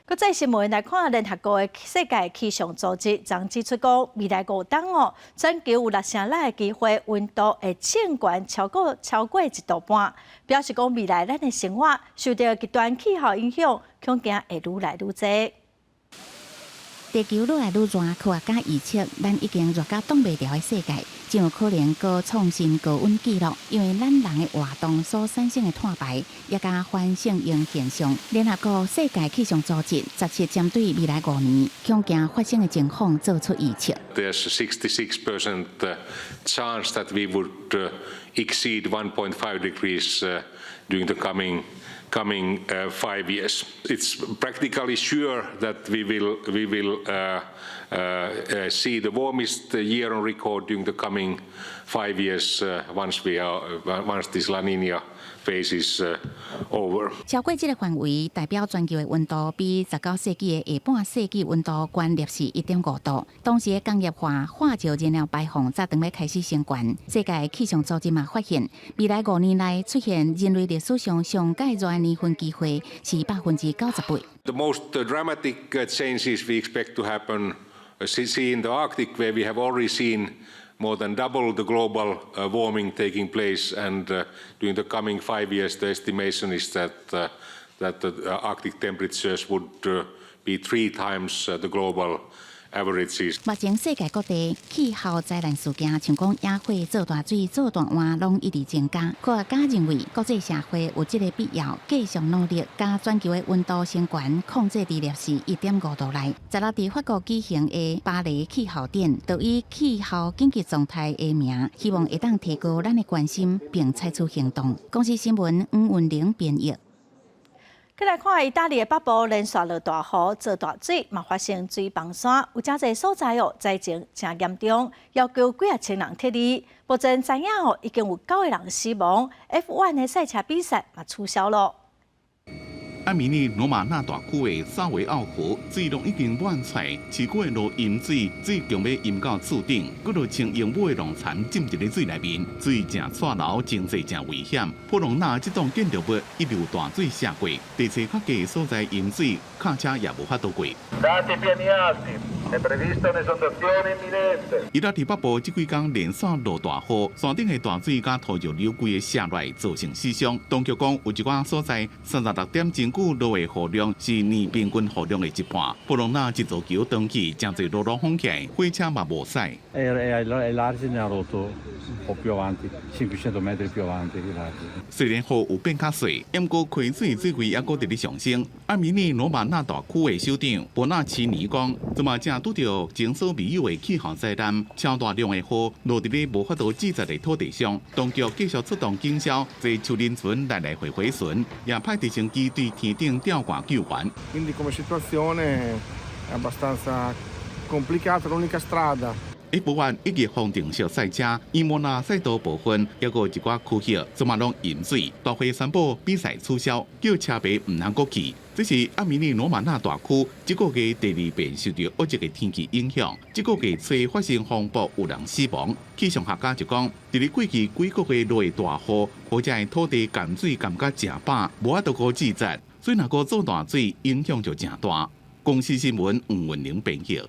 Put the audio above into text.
国际新闻来看，联合国的世界气象组织曾指出讲，未来5档全球有6成的机会温度会升悬超过1.5度，表示讲未来咱的生活受到极端气候影响，恐惊会愈来愈多。地球愈来愈热，科学家预测，咱已经热到挡袂牢的世界，真有可能高创新高温纪录。因为咱人的活动所产生的碳排，也加反省型现象。联合国世界气象组织17针对未来5年恐惊发生的情况做出预测。There's 66% chance that we would exceed 1.5 degrees during the coming 5 years. It's practically sure that we will see the warmest year on record during the coming 5 years once this La Nina phase is over. 超过这个范围，代表全球的温度比19世纪的下半世纪温度高摄氏1.5度。当时的工业化、化石燃料排放才刚要开始升悬。世界气象组织嘛发现，未来5年内出现人类历史上上介热的年份机会是98%。The most dramatic changes we expect to happen see in the Arctic, where we have already seen more than double the global warming taking place, and during the coming 5 years, the estimation is that the Arctic temperatures would be 3 times the global averages. 目前世界各地气候灾难事件，像讲野火、造大水、造大旱，拢一直增加。科学家认为，国际社会有这个必要继续努力，将全球的温度升悬控制伫摄氏1.5度内。16伫法国举行的巴黎气候展，就以气候紧急状态的名，希望会当提高咱的关心，并采取行动。公司新闻黄云玲编译。再来看意大利的北部连续落大雨，造大水，嘛发生水崩山，有真侪所在灾情真严重，要求几啊千人撤离。目前知影已经有9个人死亡。F1 的赛车比赛嘛取消了。阿米尼罗马纳大区的萨维奥湖水路已经满出，市区的路淹水，水强要淹到厝顶，佫落穿用马的农田浸入咧水内面，水正错流，经济真危险。普隆纳这栋建筑物一路大水下过，地势较低的所在淹水，卡车也无法度过。意大利北部这几天连续落大雨，山顶的大水甲土石流规个下来，造成死伤。当局讲有一寡所在36点真久落的雨量是年平均雨量的1半。布隆纳这座桥当起真侪路封起来，火车嘛无驶。虽然雨有变较细，不过开水水位也搁直咧上升。阿米尼罗马纳大区的首长博纳奇尼讲，即马正拄到前所未有的气候灾难，超大量的雨落伫咧无法度治理的土地上。当局继续出动警消，坐树林船来回巡，也派直升机对天顶吊挂救援。Quindi come situazione è abbastanza complicata, l'unica strada. 部分一日封定小赛车，伊莫纳赛道部分，还有一寡区域，即马拢淹水。大会宣布比赛取消，叫车迷唔通过去。这是阿米尼罗马纳大区这个月第2遍受到恶劣的天气影响，这个月初发生风暴，有人死亡。气象学家就讲，伫咧过去几个月落的大雨，或者土地咸水咸甲正饱，无法度过季节，所以若个做大水影响就正大。公司新闻黄云玲编译。